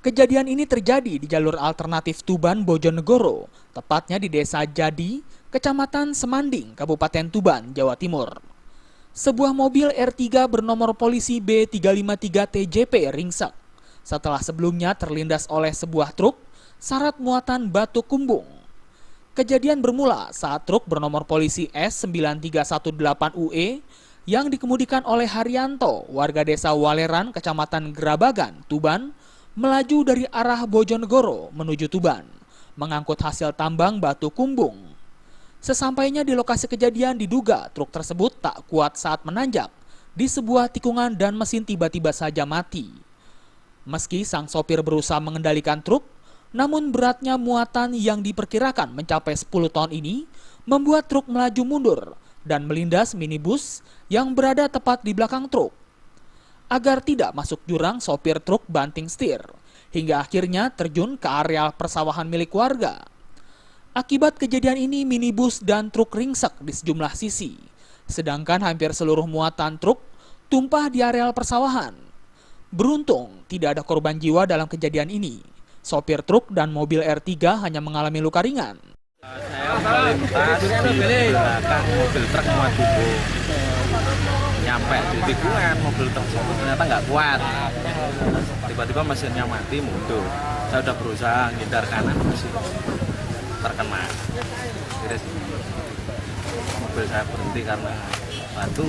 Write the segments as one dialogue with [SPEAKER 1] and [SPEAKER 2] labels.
[SPEAKER 1] Kejadian ini terjadi di jalur alternatif Tuban Bojonegoro, tepatnya di Desa Jadi, Kecamatan Semanding, Kabupaten Tuban, Jawa Timur. Sebuah mobil R3 bernomor polisi B353TJP ringsek setelah sebelumnya terlindas oleh sebuah truk syarat muatan batu kumbung. Kejadian bermula saat truk bernomor polisi S9318UE yang dikemudikan oleh Haryanto, warga desa Waleran, Kecamatan Gerabagan, Tuban, melaju dari arah Bojonegoro menuju Tuban, mengangkut hasil tambang batu kumbung. Sesampainya di lokasi kejadian diduga truk tersebut tak kuat saat menanjak di sebuah tikungan dan mesin tiba-tiba saja mati. Meski sang sopir berusaha mengendalikan truk, namun beratnya muatan yang diperkirakan mencapai 10 ton ini membuat truk melaju mundur dan melindas minibus yang berada tepat di belakang truk. Agar tidak masuk jurang, sopir truk banting setir, hingga akhirnya terjun ke area persawahan milik warga. Akibat kejadian ini, minibus dan truk ringsek di sejumlah sisi, sedangkan hampir seluruh muatan truk tumpah di areal persawahan. Beruntung, tidak ada korban jiwa dalam kejadian ini. Sopir truk dan mobil R3 hanya mengalami luka ringan.
[SPEAKER 2] Saya melintas di belakang mobil truk muat bubuk. Nyampe di tikungan, mobil tersebut ternyata nggak kuat. Tiba-tiba mesinnya mati, mundur. Saya udah berusaha ngindar kanan, masih terkena. Jadi mobil saya berhenti karena batu.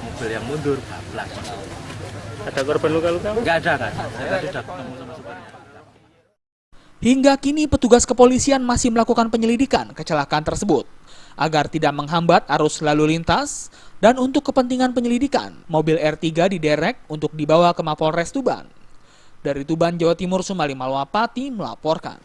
[SPEAKER 2] Mobil yang mundur, bablas.
[SPEAKER 3] Ada korban luka-luka?
[SPEAKER 2] Nggak ada. Saya tadi udah ketemu sama supirnya.
[SPEAKER 1] Hingga kini petugas kepolisian masih melakukan penyelidikan kecelakaan tersebut agar tidak menghambat arus lalu lintas, dan untuk kepentingan penyelidikan, mobil R3 diderek untuk dibawa ke Mapolres Tuban. Dari Tuban, Jawa Timur, Sumali Malwapati melaporkan.